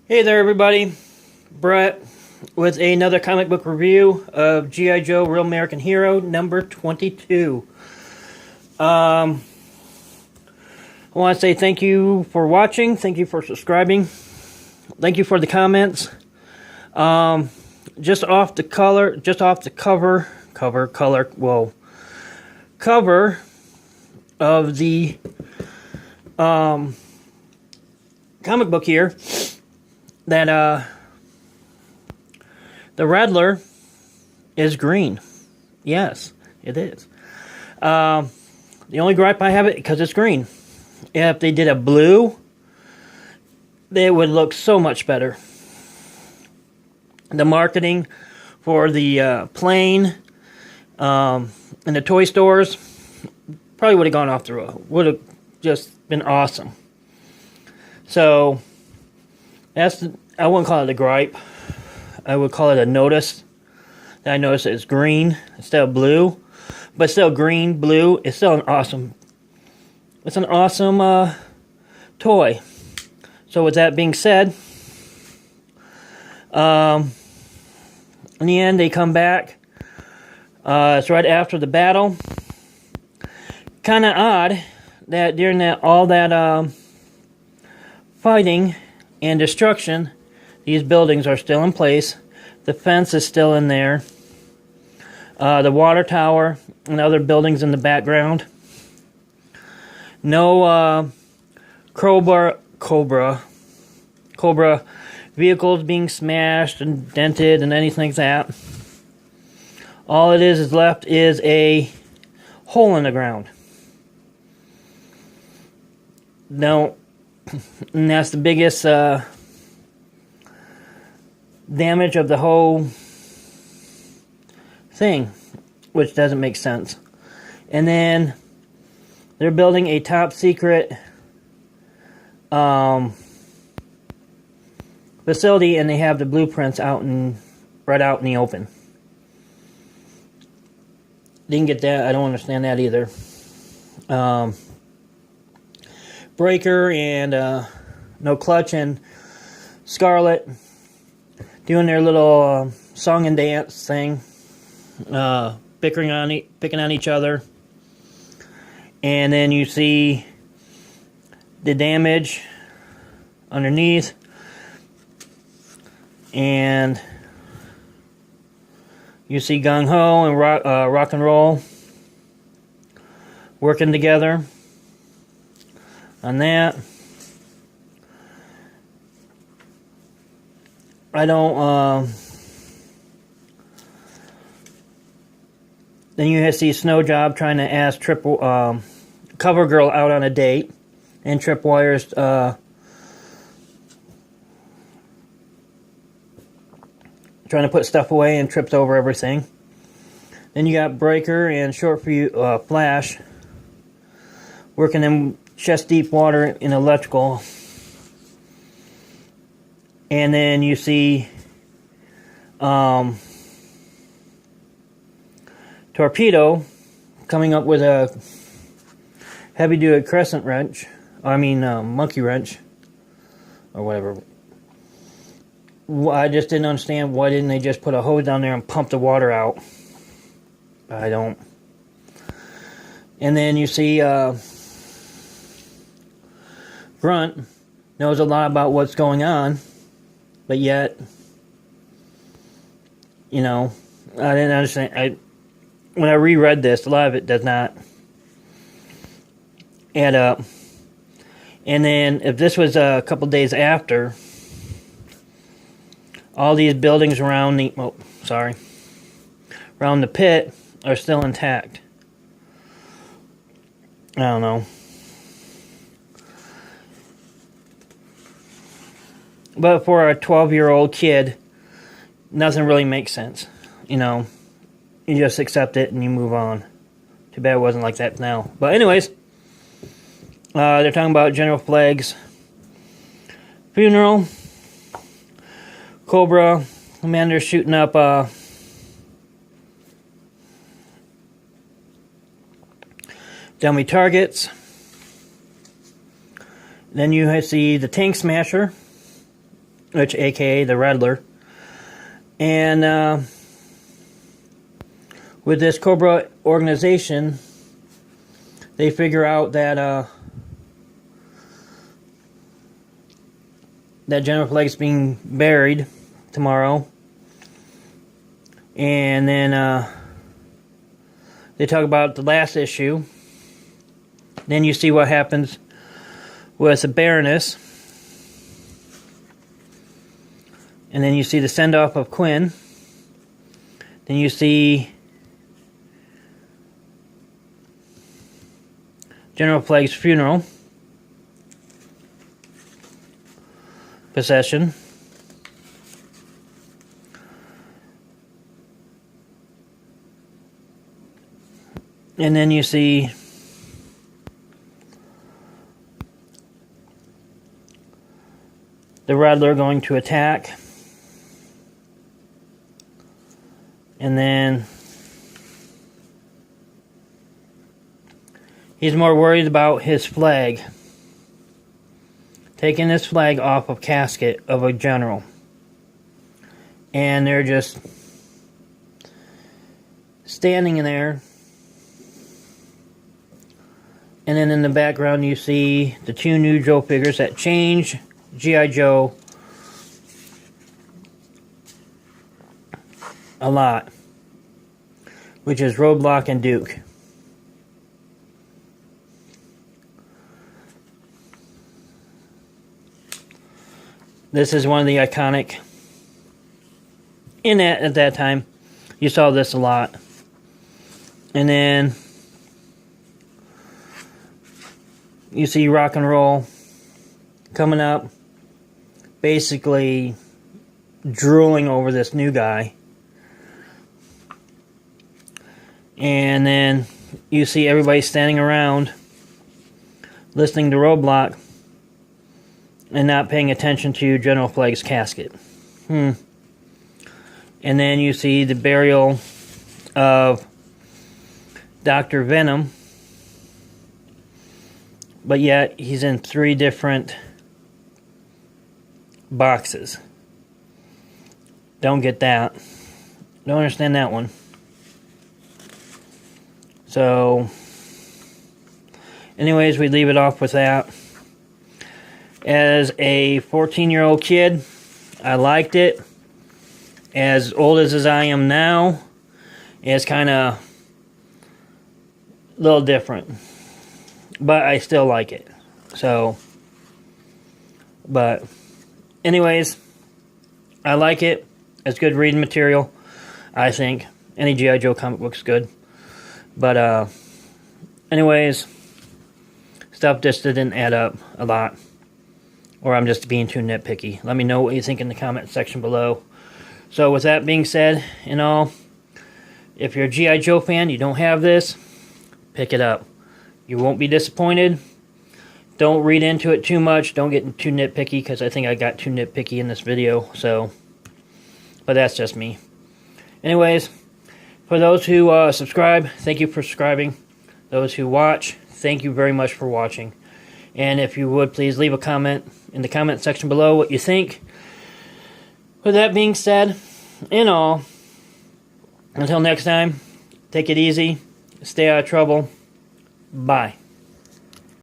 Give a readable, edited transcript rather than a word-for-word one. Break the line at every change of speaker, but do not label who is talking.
Hey there everybody, Brett with another comic book review of G.I. Joe Real American Hero number 22. I want to say thank you for watching, thank you for subscribing, thank you for the comments. Just off the cover of the comic book here, that the Rattler is green. Yes, it is. The only gripe I have it because it's green. If they did a blue, it would look so much better. The marketing for the plane in the toy stores probably would have gone off the road. Would have just been awesome. So I wouldn't call it a gripe. I would call it a notice. That I noticed it's green instead of blue, but still green, blue. It's still an awesome. It's an awesome toy. So with that being said, in the end they come back. It's right after the battle. Kind of odd that during all that fighting and destruction, these buildings are still in place. The fence is still in there. The water tower and other buildings in the background. No Cobra vehicles being smashed and dented and anything like that. All it is left is a hole in the ground. No. And that's the biggest damage of the whole thing, which doesn't make sense. And then they're building a top secret facility, and they have the blueprints right out in the open. Didn't get that. I don't understand that either. Breaker and No Clutch and Scarlet doing their little song and dance thing, picking on each other, and then you see the damage underneath, and you see Gung Ho and Rock and Roll working together on that. I don't, then you see Snow Job trying to ask CoverGirl out on a date, and Tripwire's trying to put stuff away and trips over everything. Then you got Breaker and Flash working in chest deep water in electrical. And then you see Torpedo coming up with a heavy-duty crescent wrench. Monkey wrench. Or whatever. I just didn't understand why didn't they just put a hose down there and pump the water out. I don't. And then you see Grunt knows a lot about what's going on, but yet, I didn't understand. When I reread this, a lot of it does not add up. And then, if this was a couple days after, all these buildings around around the pit are still intact. I don't know. But for a 12-year-old kid, nothing really makes sense. You just accept it and you move on. Too bad it wasn't like that now. But anyways, they're talking about General Flagg's funeral. Cobra Commander's shooting up dummy targets. Then you see the Tank Smasher which aka the Rattler. And with this Cobra organization, they figure out that that General Flag's being buried tomorrow. And then they talk about the last issue. Then you see what happens with the Baroness. And then you see the send-off of Quinn. Then you see General Flag's funeral. Procession. And then you see the Rattler going to attack. And then he's more worried about his flag. Taking this flag off of casket of a general. And they're just standing in there. And then in the background you see the two new Joe figures that change G.I. Joe a lot, which is Roadblock and Duke. This is one of the iconic, at that time, you saw this a lot. And then you see Rock and Roll coming up, basically drooling over this new guy. And then you see everybody standing around listening to Roadblock and not paying attention to General Flag's casket. And then you see the burial of Dr. Venom, but yet he's in 3 different boxes. Don't get that. Don't understand that one. So, anyways, we leave it off with that. As a 14-year-old kid, I liked it. As old as I am now, it's kind of a little different. But I still like it. So, but anyways, I like it. It's good reading material, I think. Any G.I. Joe comic book's good. But, anyways, stuff just didn't add up a lot. Or I'm just being too nitpicky. Let me know what you think in the comment section below. So, with that being said, and all, if you're a G.I. Joe fan, you don't have this, pick it up. You won't be disappointed. Don't read into it too much. Don't get too nitpicky, because I think I got too nitpicky in this video. So, but that's just me. Anyways, for those who subscribe, thank you for subscribing. Those who watch, thank you very much for watching. And if you would, please leave a comment in the comment section below what you think. With that being said, and all, until next time, take it easy, stay out of trouble, bye.